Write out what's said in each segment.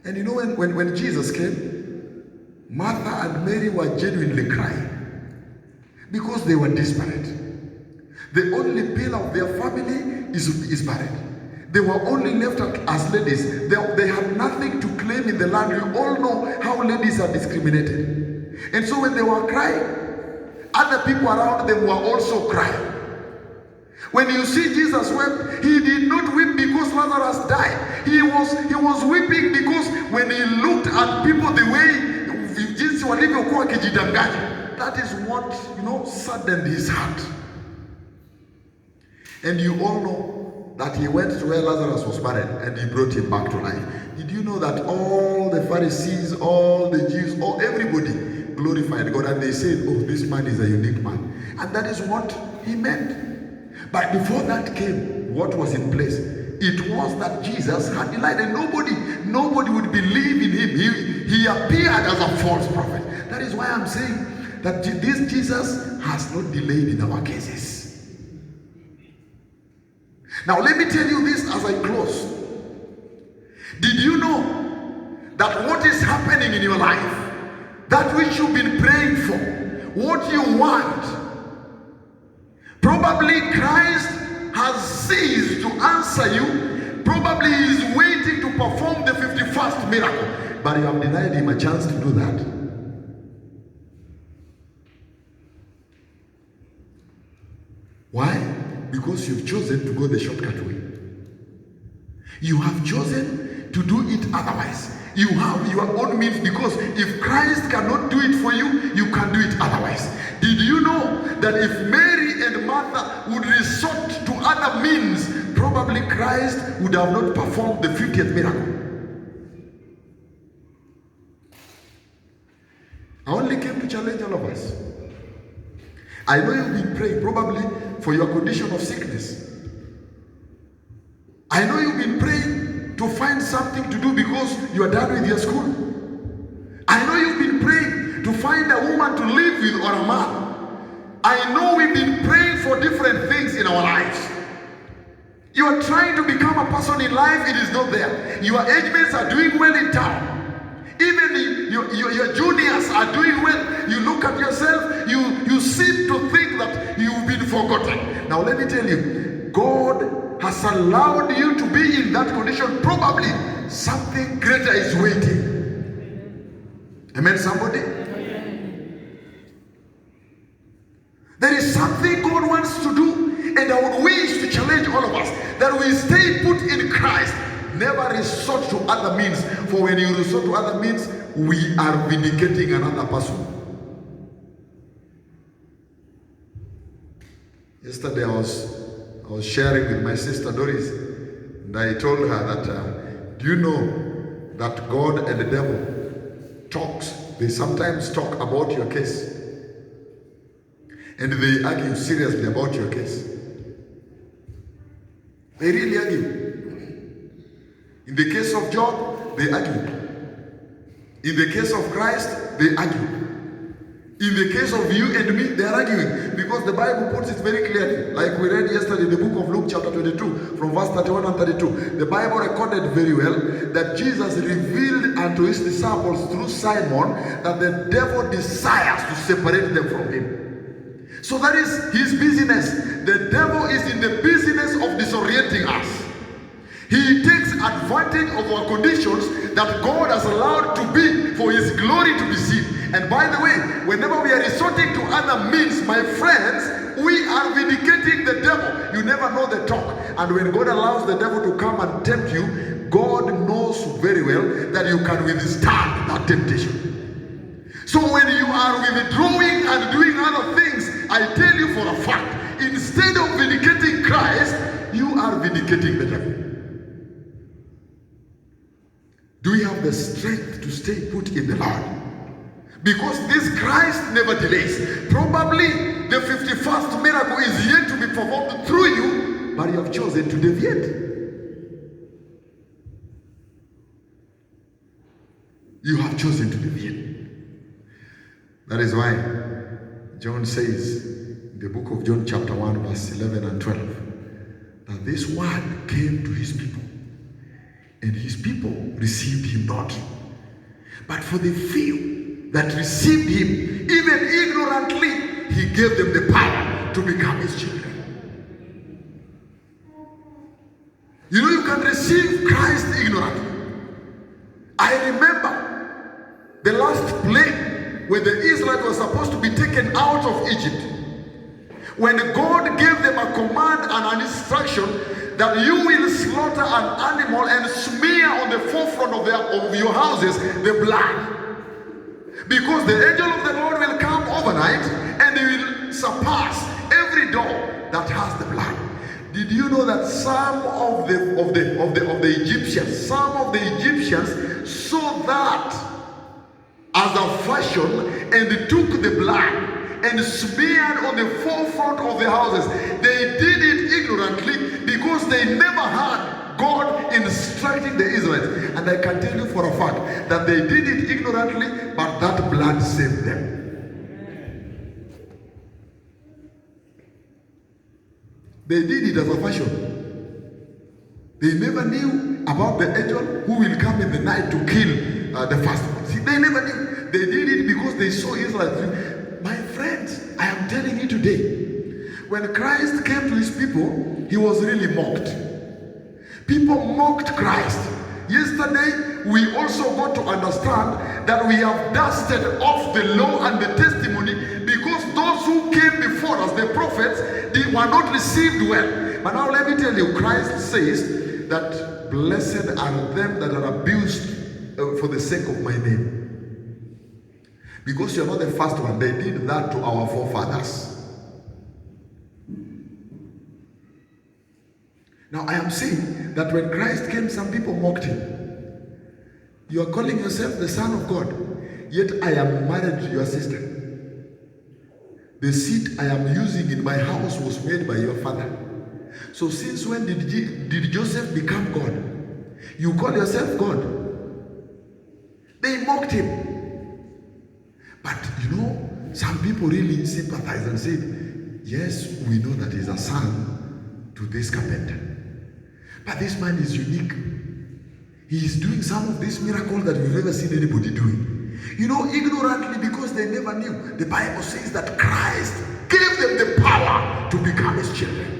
And you know, when Jesus came, Martha and Mary were genuinely crying because they were desperate. The only pillar of their family is buried. They were only left as ladies. They had nothing to claim in the land. You all know how ladies are discriminated. And so when they were crying, other people around them were also crying. When you see Jesus wept, he did not weep because Lazarus died. He was weeping because when he looked at people the way jinsi walivyokuwa kijidanganya, that is what, saddened his heart. And you all know that he went to where Lazarus was buried and he brought him back to life. Did you know that all the Pharisees, all the Jews, everybody glorified God, and they said, oh, this man is a unique man. And that is what he meant. But before that came, what was in place? It was that Jesus had lied, and nobody would believe in him. He appeared as a false prophet. That is why I'm saying that this Jesus has not delayed in our cases. Now let me tell you this as I close. Did you know that what is happening in your life, that which you've been praying for, what you want, probably Christ has ceased to answer you. Probably he is waiting to perform the 51st miracle, but you have denied him a chance to do that. Why? Because you've chosen to go the shortcut way. You have chosen to do it otherwise. You have your own means, because if Christ cannot do it for you, you can do it otherwise. Did you know that if Mary and Martha would resort to other means, probably Christ would have not performed the 50th miracle? I only came to challenge all of us. I know you've been praying probably for your condition of sickness. I know you've been praying to find something to do because you are done with your school. I know you've been praying to find a woman to live with or a man. I know we've been praying for different things in our lives. You are trying to become a person in life, it is not there. Your age mates are doing well in town. Even your juniors are doing well. You look at yourself, you seem to think that you've been forgotten. Now let me tell you, God has allowed you to be in that condition. Probably something greater is waiting. Amen, somebody? There is something God wants to do, and I would wish to challenge all of us that we stay put in Christ. Never resort to other means, for when you resort to other means, we are vindicating another person. Yesterday I was sharing with my sister Doris, and I told her that do you know that God and the devil talks? They sometimes talk about your case, and they argue seriously about your case. They really argue. In the case of Job, they argue. In the case of Christ, they argue. In the case of you and me, they are arguing, because the Bible puts it very clearly. Like we read yesterday in the book of Luke chapter 22, from verse 31 and 32. The Bible recorded very well that Jesus revealed unto his disciples through Simon that the devil desires to separate them from him. So that is his business. The devil is in the business of disorienting us. He takes advantage of our conditions that God has allowed to be for his glory to be seen. And by the way, whenever we are resorting to other means, my friends, we are vindicating the devil. You never know the talk. And when God allows the devil to come and tempt you, God knows very well that you can withstand that temptation. So when you are withdrawing and doing other things, I tell you for a fact, instead of vindicating Christ, you are vindicating the devil. Do we have the strength to stay put in the Lord? Because this Christ never delays. Probably the 51st miracle is yet to be performed through you, but you have chosen to deviate. You have chosen to deviate. That is why John says in the book of John chapter 1 verse 11 and 12 that this word came to his people, and his people received him not. But for the few that received him, even ignorantly, he gave them the power to become his children. You know, you can receive Christ ignorantly. I remember the last plague when the Israelites were supposed to be taken out of Egypt. When God gave them a command and an instruction that you will slaughter an animal and smear on the forefront of your houses the blood. Because the angel of the Lord will come overnight and he will surpass every door that has the blood. Did you know that some of the Egyptians, saw that as a fashion and took the blood and smeared on the forefront of the houses? They did it ignorantly because they never had God instructing the Israelites. And I can tell you for a fact that they did it ignorantly, but that blood saved them. They did it as a fashion. They never knew about the angel who will come in the night to kill the firstborn. See, they never knew. They did it because they saw Israel. My friends, I am telling you today, when Christ came to his people, he was really mocked. People mocked Christ. Yesterday, we also got to understand that we have dusted off the law and the testimony because those who came before us, the prophets, they were not received well. But now let me tell you, Christ says that blessed are them that are abused for the sake of my name. Because you are not the first one. They did that to our forefathers. Now I am saying that when Christ came, some people mocked him. You are calling yourself the Son of God, yet I am married to your sister. The seat I am using in my house was made by your father. So since when did Joseph become God? You call yourself God. They mocked him. But you know, some people really sympathized and said, yes, we know that he's a son to this carpenter. But this man is unique. He is doing some of these miracles that we've never seen anybody doing. You know, ignorantly, because they never knew. The Bible says that Christ gave them the power to become his children.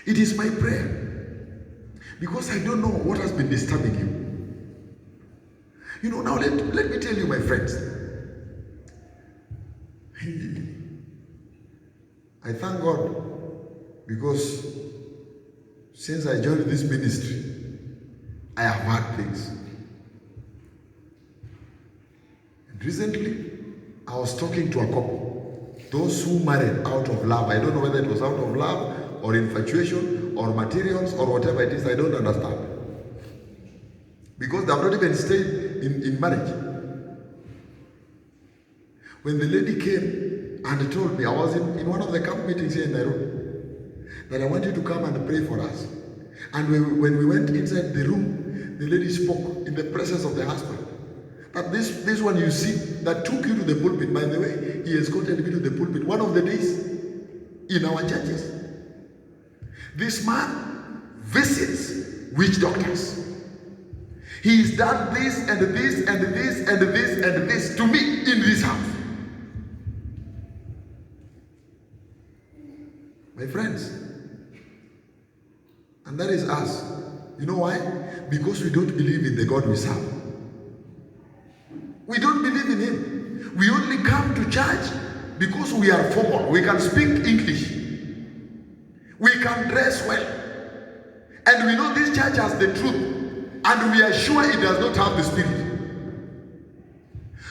It is my prayer, because I don't know what has been disturbing you. You know, now let me tell you, my friends. I thank God because since I joined this ministry, I have had things. And recently, I was talking to a couple. Those who married out of love. I don't know whether it was out of love or infatuation or materials or whatever it is. I don't understand. Because they have not even stayed in marriage. When the lady came and told me, I was in one of the camp meetings here in Nairobi, that I want you to come and pray for us. And when we went inside the room, the lady spoke in the presence of the husband. But this one you see that took you to the pulpit, by the way, he escorted me to the pulpit one of the days in our churches. This man visits witch doctors. He's done this and this and this and this and this to me in this house. My friends, and that is us. You know why? Because we don't believe in the God we serve. We don't believe in him. We only come to church because we are formal. We can speak English. We can dress well. And we know this church has the truth. And we are sure it does not have the spirit.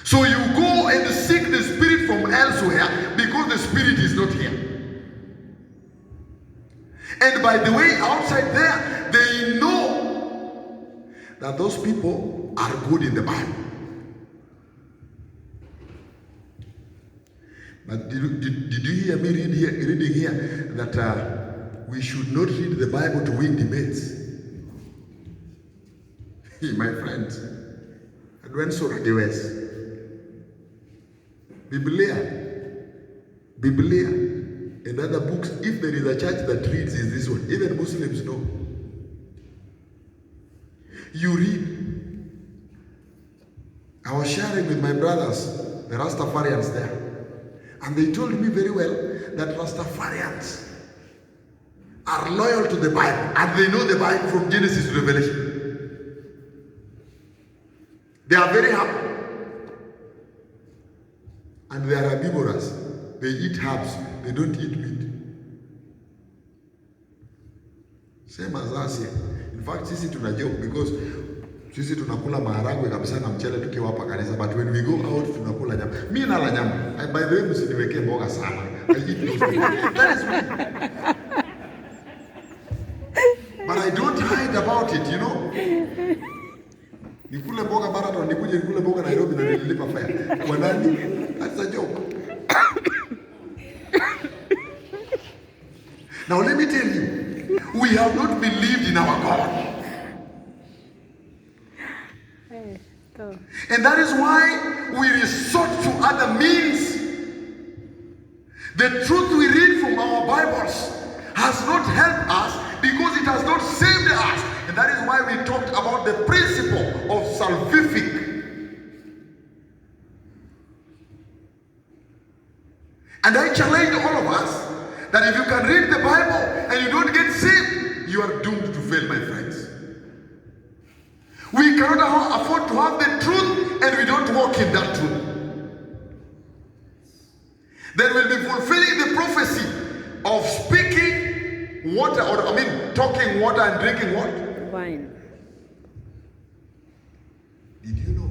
So you go and seek the spirit from elsewhere because the spirit is not here. And by the way, outside there, they know that those people are good in the Bible. But did you hear me reading here that we should not read the Bible to win debates? My friends, and when so the West, Biblia, and other books, if there is a church that reads, is this one. Even Muslims know. You read. I was sharing with my brothers, the Rastafarians there, and they told me very well that Rastafarians are loyal to the Bible, and they know the Bible from Genesis to Revelation. They are very happy. And they are herbivorous. They eat herbs. They don't eat meat. Same as us here. In fact, sisi tuna joke because sisi tunakula maharagwe kabisa na mchele tukiwa hapa kanisa, but when we go out tunakula nyama. Mimi nala nyama. By the way, msiniwekee mboga sana. I eat those things. That is me. But I don't hide about it, you know. Nikule mboga Marathon, nikuje nikule mboga Nairobi na nililipa fare. Kwa nani? That's a joke. Now let me tell you, we have not believed in our God. And that is why we resort to other means. The truth we read from our Bibles has not helped us because it has not saved us. And that is why we talked about the principle of salvific. And I challenge all of us that if you can read the Bible and you don't get saved, you are doomed to fail, my friends. We cannot afford to have the truth and we don't walk in that truth. Then we'll be fulfilling the prophecy of speaking water, talking water and drinking what? Wine. Did you know?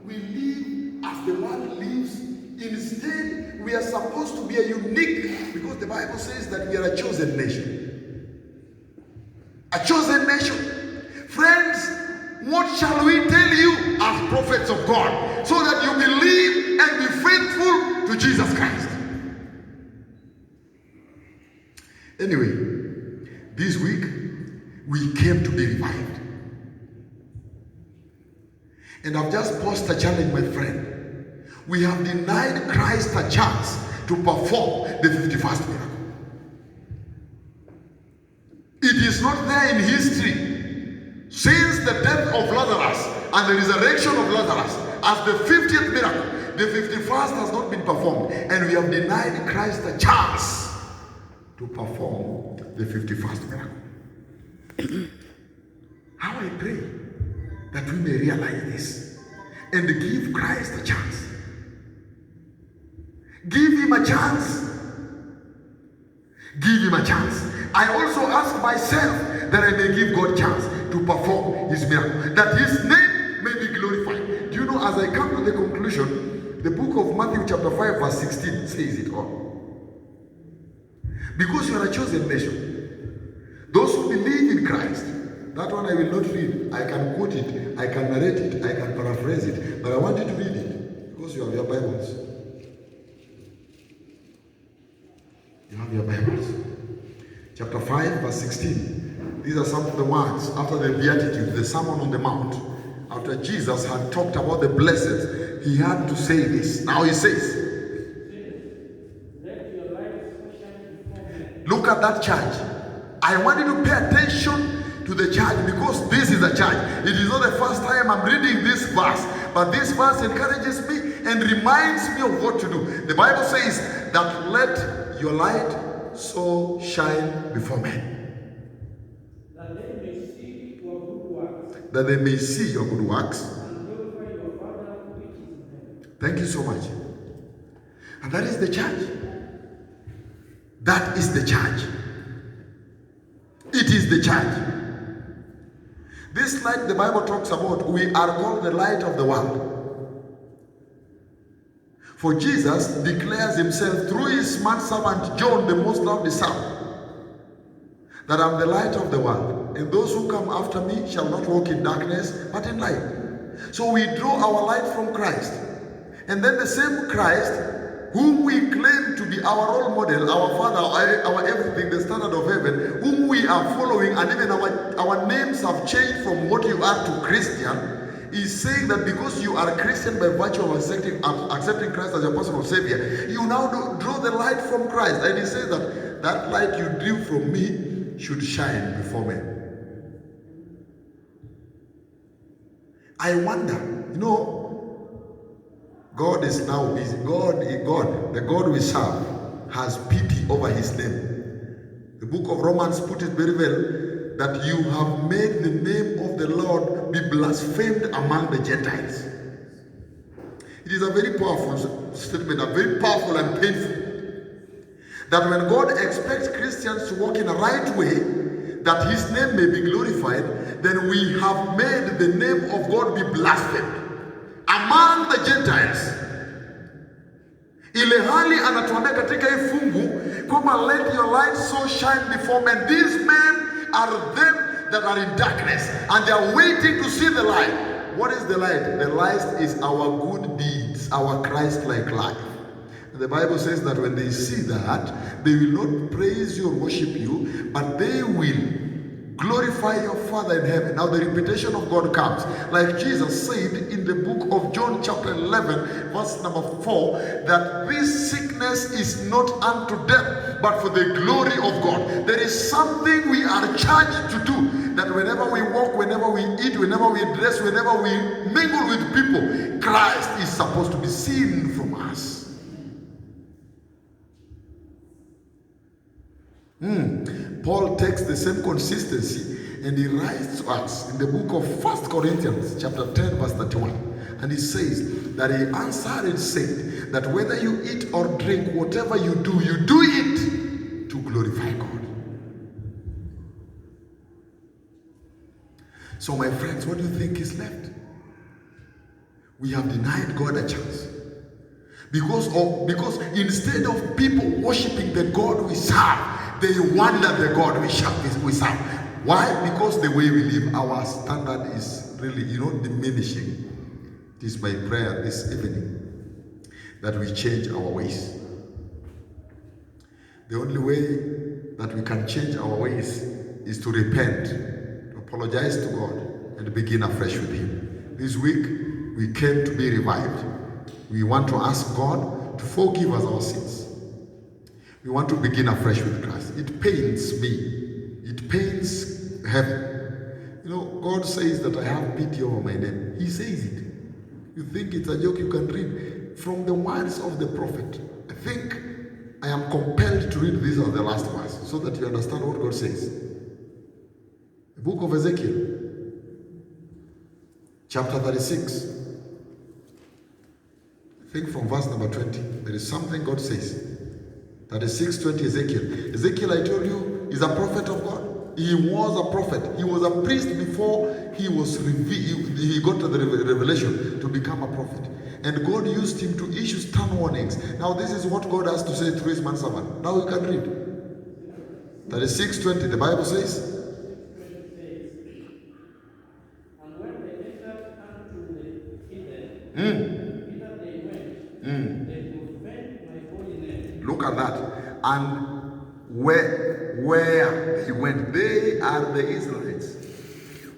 We live as the world lives. Instead, we are supposed to be a unique, because the Bible says that we are a chosen nation. A chosen nation. Friends, what shall we tell you as prophets of God so that you believe and be faithful to Jesus Christ? Anyway, this week we came to be revived. And I've just posed a challenge, my friend. We have denied Christ a chance to perform the 51st miracle. It is not there in history. Since the death of Lazarus and the resurrection of Lazarus as the 50th miracle, the 51st has not been performed. And we have denied Christ a chance to perform the 51st miracle. How I pray that we may realize this and give Christ a chance. Give him a chance. Give him a chance. I also ask myself that I may give God a chance to perform his miracle, that his name may be glorified. Do you know, as I come to the conclusion, the book of Matthew chapter 5 verse 16 says it all. Because you are a chosen nation. Those who believe in Christ. That one I will not read. I can quote it, I can narrate it, I can paraphrase it. But I want you to read it because you have your Bibles. You have your Bibles. Chapter 5 verse 16. These are some of the words after the Beatitude, the Sermon on the Mount. After Jesus had talked about the blessed, he had to say this. Now he says, look at that church. I want you to pay attention to the church because this is a church. It is not the first time I'm reading this verse, but this verse encourages me and reminds me of what to do. The Bible says that let your light so shine before men, that they may see your good works, that they may see your good works and glorify your Father which is in heaven. Thank you so much. And that is the church. That is the church. It is the church. This light the Bible talks about, we are called the light of the world. For Jesus declares himself through his manservant John, the most loved son, that I'm the light of the world, and those who come after me shall not walk in darkness, but in light. So we draw our light from Christ. And then the same Christ, whom we claim to be our role model, our Father, our everything, the standard of heaven, whom we are following, and even our names have changed from what you are to Christian, He's saying that because you are a Christian by virtue of accepting Christ as your personal Savior, you now draw the light from Christ. And he says that light you drew from me should shine before men. I wonder, God is now busy. The God we serve has pity over his name. The book of Romans put it very well, that you have made the name of the Lord be blasphemed among the Gentiles. It is a very powerful statement, a very powerful and painful. That when God expects Christians to walk in a right way, that his name may be glorified, then we have made the name of God be blasphemed among the Gentiles. Ile hali anatuambia katika hii fungu kwamba let your light so shine before men. These men are them that are in darkness and they are waiting to see the light. What is the light? The light is our good deeds, our Christ-like life. The Bible says that when they see that, they will not praise you or worship you, but they will glorify your Father in heaven. Now the reputation of God comes. Like Jesus said in the book of John chapter 11, verse number 4, that this sickness is not unto death, but for the glory of God. There is something we are charged to do, that whenever we walk, whenever we eat, whenever we dress, whenever we mingle with people, Christ is supposed to be seen from us. Paul takes the same consistency and he writes to us in the book of 1 Corinthians chapter 10 verse 31, and he says that he answered and said that whether you eat or drink, whatever you do it to glorify God. So my friends, what do you think is left? We have denied God a chance. Because instead of people worshiping the God we serve, they wonder the God we serve. Why? Because the way we live, our standard is really, diminishing. It is my prayer this evening that we change our ways. The only way that we can change our ways is to repent, to apologize to God, and begin afresh with Him. This week, we came to be revived. We want to ask God to forgive us our sins. We want to begin afresh with Christ. It pains me. It pains heaven. God says that I have pity over my name. He says it. You think it's a joke? You can read from the words of the prophet. I think I am compelled to read this as the last verse so that you understand what God says. The book of Ezekiel, chapter 36. I think from verse number 20. There is something God says. 36:20 Ezekiel. Ezekiel, I told you, is a prophet of God. He was a prophet. He was a priest before he was revealed. He got to the revelation to become a prophet. And God used him to issue stern warnings. Now this is what God has to say through his manservant. Now you can read. 36:20, the Bible says. And when they entered unto the Eden, whither they went, they profaned my holy name. Look at that. And where they went, they are the Israelites.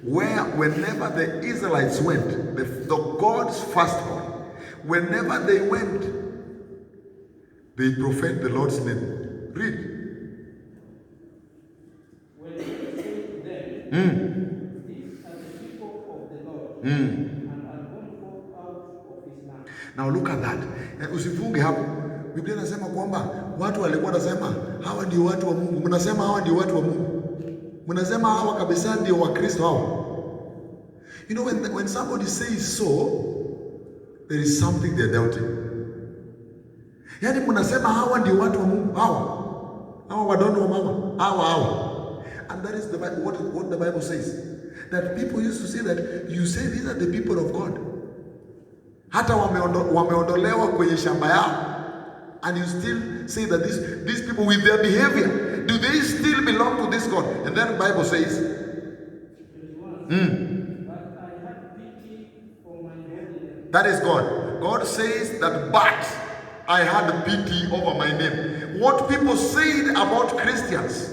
Whenever the Israelites went, the God's firstborn, whenever they went, they profaned the Lord's name. Read. When they said to them, these are the people of the Lord, and are gone forth out of his land. Now look at that. Usifunge hapo. Biblia inasema kwamba watu walikuwa wanasema hawa ndio watu wa Mungu. Mnasema hawa ndio watu wa Mungu. Mnasema hawa kabisa ndio wa Kristo hawa. When somebody says so, there is something they're doubting. Yaani mnasema hawa ndio watu wa Mungu. Hawa wadono wa mama. Hawa. And that is what the Bible says. That people used to say that you say these are the people of God. Hata wameondolewa kwenye shamba yao. And you still say that these people with their behavior, do they still belong to this God? And then the Bible says, But I had pity for my holy name. That is God. God says that, but I had pity over my name. What people said about Christians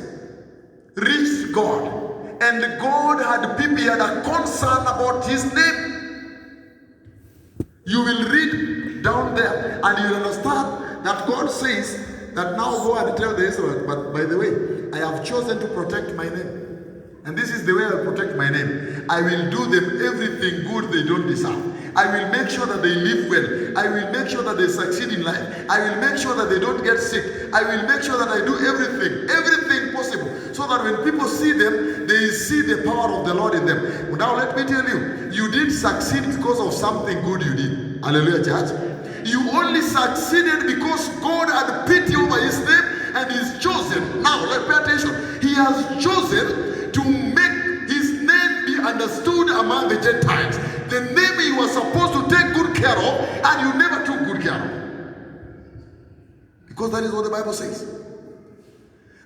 reached God. And God had pity, had a concern about his name. You will read down there and you will understand that God says that now go and tell the Israelites, but by the way, I have chosen to protect my name. And this is the way I protect my name. I will do them everything good they don't deserve. I will make sure that they live well. I will make sure that they succeed in life. I will make sure that they don't get sick. I will make sure that I do everything possible, so that when people see them, they see the power of the Lord in them. Now let me tell you, you didn't succeed because of something good you did. Hallelujah, church. You only succeeded because God had pity over his name and he's chosen. Now, let's pay attention. He has chosen to make his name be understood among the Gentiles. The name you were supposed to take good care of, and you never took good care of. Because that is what the Bible says.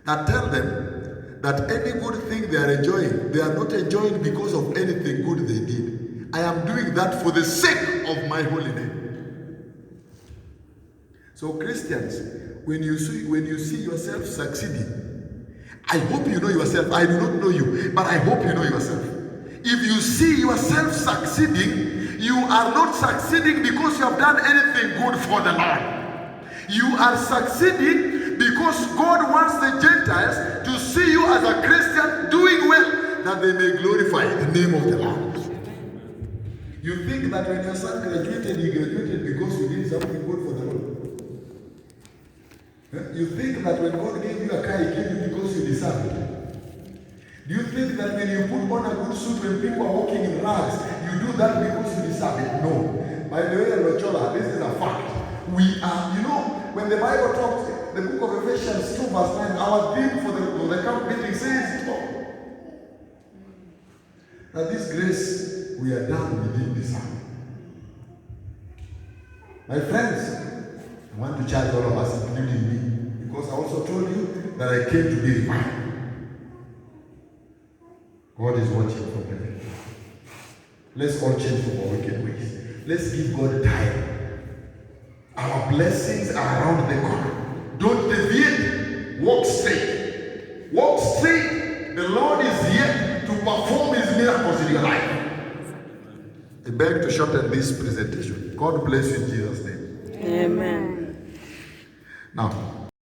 Now tell them that any good thing they are enjoying, they are not enjoying because of anything good they did. I am doing that for the sake of my holy name. So Christians, when you see yourself succeeding, I hope you know yourself. I do not know you, but I hope you know yourself. If you see yourself succeeding, you are not succeeding because you have done anything good for the Lord. You are succeeding because God wants the Gentiles to see you as a Christian doing well, that they may glorify the name of the Lord. You think that when your son graduated, he graduated because you did something good for the Lord. You think that when God gave you a car, he gave you because you deserve it. Do you think that when you put on a good suit when people are walking in rags, you do that because you deserve it? No. By the way, Lochola, this is a fact. We are, when the Bible talks, the book of Ephesians 2 verse 9, our theme for the camp meeting says it all. That this grace we are done, we didn't deserve. My friends, I want to charge all of us, including me, because I also told you that I came to be refined. God is watching from heaven. Let's all change from our wicked ways. Let's give God time. Our blessings are around the corner. Don't deviate. Walk straight. Walk straight. The Lord is here to perform his miracles in your life. I beg to shorten this presentation. God bless you in Jesus' name. Amen. Now,